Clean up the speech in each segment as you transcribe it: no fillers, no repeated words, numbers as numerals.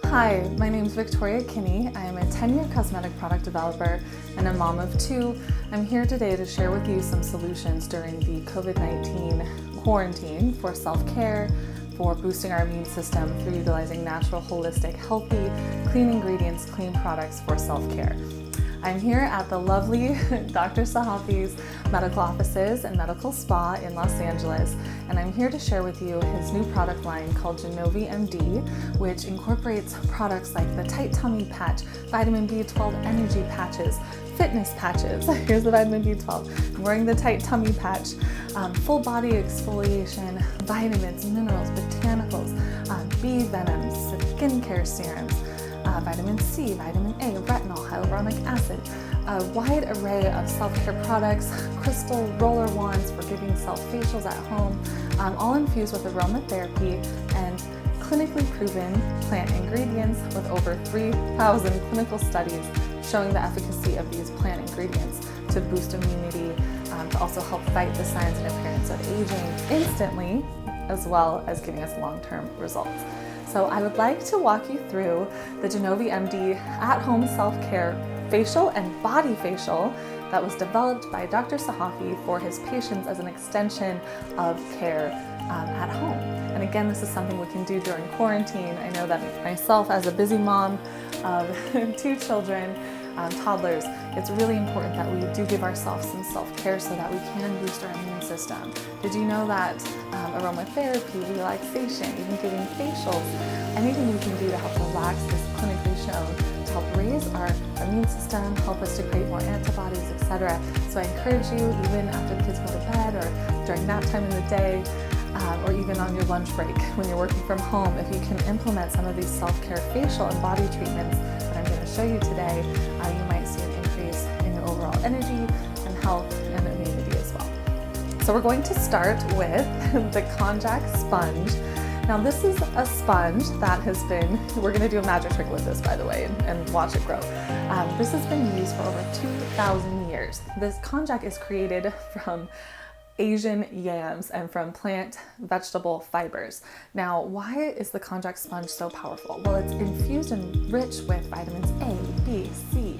Hi, my name is Victoria Kinney. I am a 10-year cosmetic product developer and a mom of two. I'm here today to share with you some solutions during the COVID-19 quarantine for self-care, for boosting our immune system through utilizing natural, holistic, healthy, clean ingredients, clean products for self-care. I'm here at the lovely Dr. Sahafi's medical offices and medical spa in Los Angeles, and I'm here to share with you his new product line called Genovie MD, which incorporates products like the Tight Tummy Patch, Vitamin B12 Energy Patches, Fitness Patches. Here's the Vitamin B12. I'm wearing the Tight Tummy Patch, full body exfoliation, vitamins, minerals, botanicals, bee venoms, skincare serums, vitamin C, vitamin A, retinol, hyaluronic acid, a wide array of self-care products, crystal roller wands for giving self-facials at home, all infused with aromatherapy and clinically proven plant ingredients with over 3,000 clinical studies showing the efficacy of these plant ingredients to boost immunity, to also help fight the signs and appearance of aging instantly, as well as giving us long-term results. So I would like to walk you through the Genovie MD at-home self-care facial and body facial that was developed by Dr. Sahafi for his patients as an extension of care at home. And again, this is something we can do during quarantine. I know that myself, as a busy mom of two children, toddlers, it's really important that we do give ourselves some self-care so that we can boost our immune system. Did you know that aromatherapy, relaxation, even giving facials, anything we can do to help relax is clinically shown to help raise our immune system, help us to create more antibodies, etc. So I encourage you, even after the kids go to bed or during nap time in the day, or even on your lunch break when you're working from home, if you can implement some of these self-care facial and body treatments that I'm going to show you today, you might see an increase in your overall energy and health and immunity as well. So we're going to start with the konjac sponge. Now this is a sponge that has been, we're going to do a magic trick with this, by the way, and watch it grow. This has been used for over 2,000 years. This konjac is created from Asian yams and from plant vegetable fibers. Now, why is the konjac sponge so powerful? Well, it's infused and rich with vitamins A, B, C,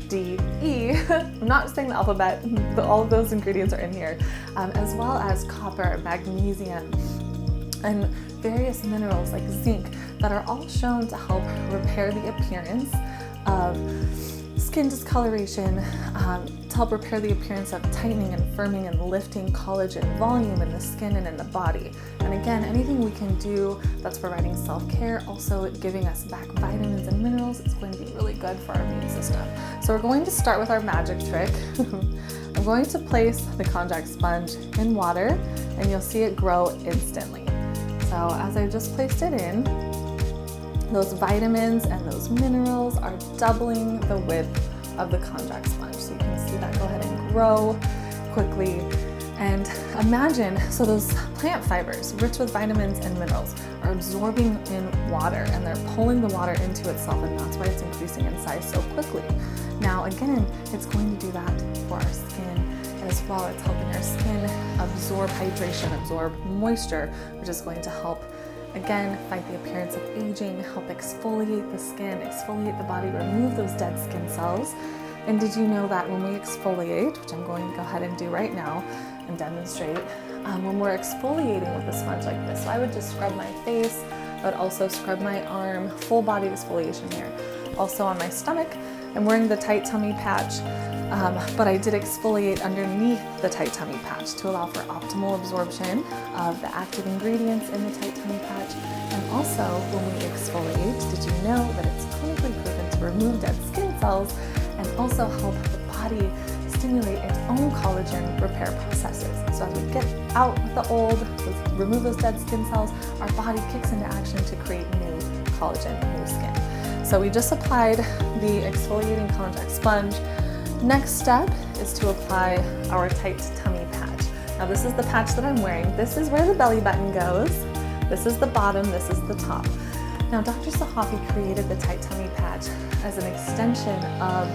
D, E. I'm not saying the alphabet, but all of those ingredients are in here, as well as copper, magnesium, and various minerals like zinc that are all shown to help repair the appearance of skin discoloration, to help repair the appearance of tightening and firming and lifting collagen volume in the skin and in the body. And again, anything we can do that's providing self-care, also giving us back vitamins and minerals, is going to be really good for our immune system. So we're going to start with our magic trick. I'm going to place the konjac sponge in water and you'll see it grow instantly. So as I just placed it in, those vitamins and those minerals are doubling the width of the konjac sponge. So you can see that go ahead and grow quickly. And imagine, so those plant fibers, rich with vitamins and minerals, are absorbing in water and they're pulling the water into itself, and that's why it's increasing in size so quickly. Now again, it's going to do that for our skin as well. It's helping our skin absorb hydration, absorb moisture, which is going to help, again, fight the appearance of aging, help exfoliate the skin, exfoliate the body, remove those dead skin cells. And did you know that when we exfoliate, which I'm going to go ahead and do right now and demonstrate, when we're exfoliating with a sponge like this, so I would just scrub my face, but also scrub my arm, full body exfoliation here. Also on my stomach, I'm wearing the Tight Tummy Patch, but I did exfoliate underneath the Tight Tummy Patch to allow for optimal absorption of the active ingredients in the Tight Tummy Patch. And also, when we exfoliate, did you know that it's clinically proven to remove dead skin cells and also help the body stimulate its own collagen repair processes? So as we get out the old, remove those dead skin cells, our body kicks into action to create new collagen, new skin. So we just applied the exfoliating konjac sponge. Next step is to apply our Tight Tummy Patch. Now this is the patch that I'm wearing. This is where the belly button goes. This is the bottom, this is the top. Now Dr. Sahafi created the Tight Tummy Patch as an extension of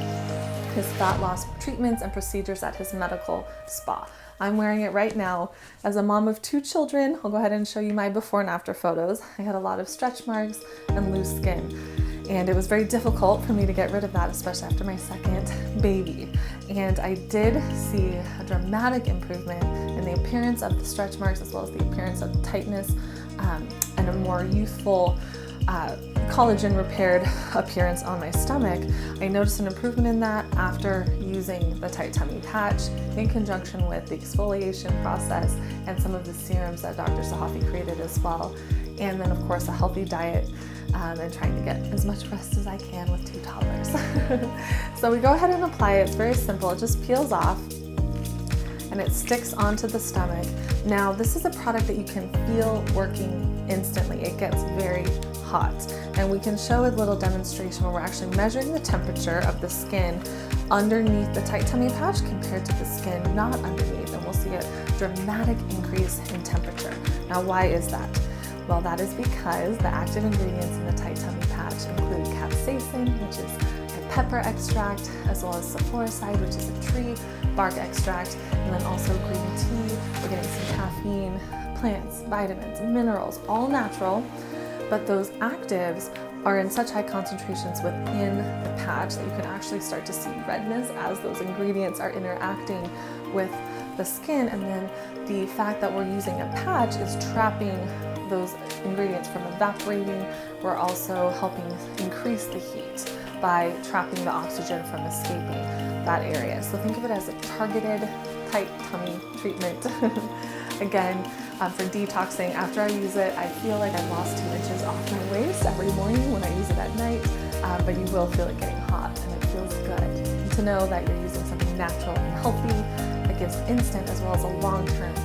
his fat loss treatments and procedures at his medical spa. I'm wearing it right now. As a mom of 2 children, I'll go ahead and show you my before and after photos. I had a lot of stretch marks and loose skin, and it was very difficult for me to get rid of that, especially after my second baby. And I did see a dramatic improvement in the appearance of the stretch marks, as well as the appearance of tightness and a more youthful, collagen repaired appearance on my stomach. I noticed an improvement in that after using the tight tummy patch in conjunction with the exfoliation process and some of the serums that Dr. Sahafi created as well. And then of course a healthy diet and trying to get as much rest as I can with 2 toddlers. So we go ahead and apply it. It's very simple. It just peels off and it sticks onto the stomach. Now this is a product that you can feel working instantly. It gets very hot, and we can show a little demonstration where we're actually measuring the temperature of the skin underneath the tight tummy patch compared to the skin not underneath, and we'll see a dramatic increase in temperature. Now why is that? Well, that is because the active ingredients in the tight tummy patch include capsaicin, which is a pepper extract, as well as sulforaphane, which is a tree bark extract, and then also green tea. We're getting some caffeine, plants, vitamins, minerals, all natural, but those actives are in such high concentrations within the patch that you can actually start to see redness as those ingredients are interacting with the skin. And then the fact that we're using a patch is trapping those ingredients from evaporating. We're also helping increase the heat by trapping the oxygen from escaping that area. So think of it as a targeted tight tummy treatment. Again, for detoxing, after I use it, I feel like I've lost 2 inches off my waist every morning when I use it at night, but you will feel it getting hot and it feels good. And to know that you're using something natural and healthy that gives instant as well as a long-term